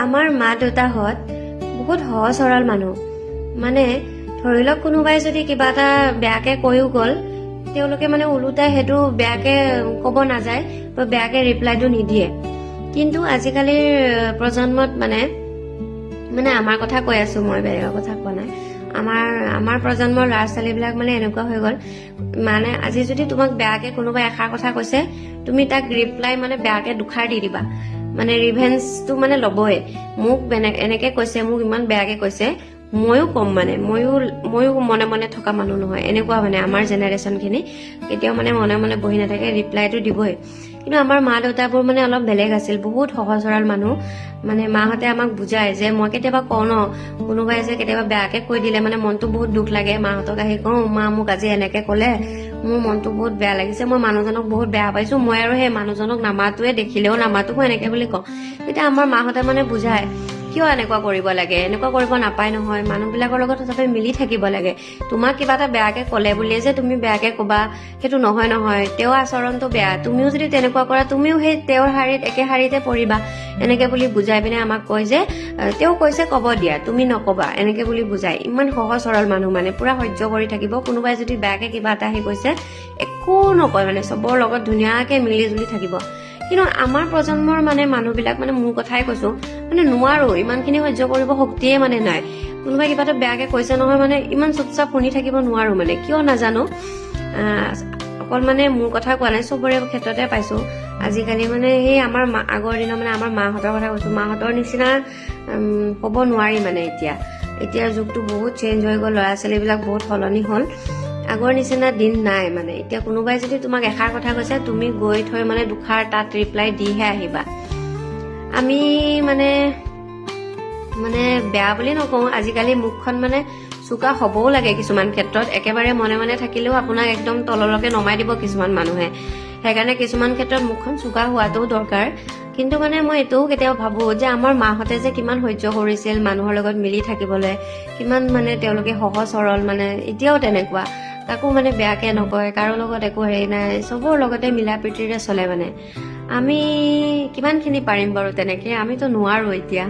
আমাৰ মা দেউতাহঁত বহুত সহজ সৰল মানুহ। মানে ধৰি লওক কোনোবাই যদি কিবা এটা বেয়াকে কৈও গ'ল, তেওঁলোকে মানে ওলোটাই সেইটো বেয়াকে ক'ব নাযায় বা বেয়াকে ৰিপ্লাইটো নিদিয়ে। কিন্তু আজিকালিৰ প্ৰজন্মত মানে আমাৰ কথা কৈ আছো, মই বেলেগৰ কথা কোৱা নাই। আমাৰ প্ৰজন্মৰ ল'ৰা ছোৱালীবিলাক মানে এনেকুৱা হৈ গ'ল, মানে আজি যদি তোমাক বেয়াকে কোনোবাই এষাৰ কথা কৈছে, তুমি তাক ৰিপ্লাই মানে বেয়াকে দুষাৰ দি দিবা, মানে ৰিভেঞ্চটো মানে ল'বই। মোক এনেকে কৈছে, মোক ইমান বেয়াকে কৈছে, ময়ো কম, মানে ময়ো মনে মনে থকা মানুহ নহয়, এনেকুৱা মানে আমাৰ জেনেৰেশ্যন খিনি কেতিয়াও মানে মনে মনে বহি নাথাকে, ৰিপ্লাইটো দিবই। কিন্তু আমাৰ মা দেউতাবোৰ মানে অলপ বেলেগ আছিল, বহুত সহজ সৰল মানুহ। মানে মাহঁতে আমাক বুজায় যে, মই কেতিয়াবা কওঁ ন, কোনোবাই যে কেতিয়াবা বেয়াকে কৈ দিলে মানে মনটো বহুত দুখ লাগে, মাহঁতক আহি কওঁ, মা মোক আজি এনেকে কলে, মোৰ মনটো বহুত বেয়া লাগিছে, মই মানুহজনক বহুত বেয়া পাইছো, মই আৰু সেই মানুহজনক নামাতোৱে, দেখিলেও নামাতো, মই এনেকে বুলি কওঁ। তেতিয়া আমাৰ মাহঁতে মানে বুজায়, কিয় এনেকুৱা কৰিব লাগে, এনেকুৱা কৰিব নাপায় নহয়, মানুহবিলাকৰ লগত সদায় মিলি থাকিব লাগে। তোমাক কিবা এটা বেয়াকে কলে বুলিয়ে যে তুমি বেয়াকে কবা, সেইটো নহয় নহয়। তেওঁৰ আচৰণটো বেয়া, তুমিও যদি তেনেকুৱা কৰা, তুমিও সেই তেওঁৰ শাৰীত একে শাৰীতে পৰিবা, এনেকে বুলি বুজাই পিনে আমাক কয় যে, তেওঁ কৈছে কব দিয়া, তুমি নকবা, এনেকে বুলি বুজাই। ইমান সহজ সৰল মানুহ, মানে পুৰা সহ্য কৰি থাকিব। কোনোবাই যদি বেয়াকে কিবা এটা আহি কৈছে, একো নকয়, মানে চবৰ লগত ধুনীয়াকে মিলি জুলি থাকিব। কিন্তু আমাৰ প্ৰজন্মৰ মানে মানুহবিলাক, মানে মোৰ কথাই কৈছো, মানে নোৱাৰো, ইমানখিনি সহ্য কৰিব শক্তিয়ে মানে নাই। কোনোবাই কিবা এটা বেয়াকে কৈছে নহয়, মানে ইমান চুপচাপ শুনি থাকিব নোৱাৰো, মানে কিয় নাজানো। অকল মানে মোৰ কথা কোৱা নাই, চবৰে ক্ষেত্ৰতে পাইছো। আজিকালি মানে সেই আমাৰ আগৰ দিনৰ মানে আমাৰ মাহঁতৰ কথা কৈছো, মাহঁতৰ নিচিনা হ'ব নোৱাৰি মানে। এতিয়া যুগটো বহুত চেঞ্জ হৈ গ'ল, ল'ৰা ছোৱালীবিলাক বহুত সলনি হ'ল, আগৰ নিচিনা দিন নাই মানে। এতিয়া কোনোবাই যদি তোমাক এষাৰ কথা কৈছে, তুমি গৈ থৈ মানে দুষাৰ তাত ৰিপ্লাই দিহে আহিবা। আমি মানে বেয়া বুলি নকওঁ, আজিকালি মুখখন মানে চোকা হ'বও লাগে কিছুমান ক্ষেত্ৰত। একেবাৰে মনে মনে থাকিলেও আপোনাক একদম তললৈকে নমাই দিব কিছুমান মানুহে, সেইকাৰণে কিছুমান ক্ষেত্ৰত মুখখন চোকা হোৱাটোও দৰকাৰ। কিন্তু মানে মই এইটোও কেতিয়াবা ভাবো যে, আমাৰ মাহঁতে যে কিমান সহ্য কৰিছিল মানুহৰ লগত মিলি থাকিবলৈ, কিমান মানে তেওঁলোকে সহজ সৰল, মানে এতিয়াও তেনেকুৱা, কাকো মানে বেয়াকে নকয়, কাৰো লগত একো হেৰি নাই, চবৰ লগতে মিলা প্ৰীতিৰে চলে মানে। আমি কিমানখিনি পাৰিম বাৰু তেনেকে, আমিতো নোৱাৰো এতিয়া।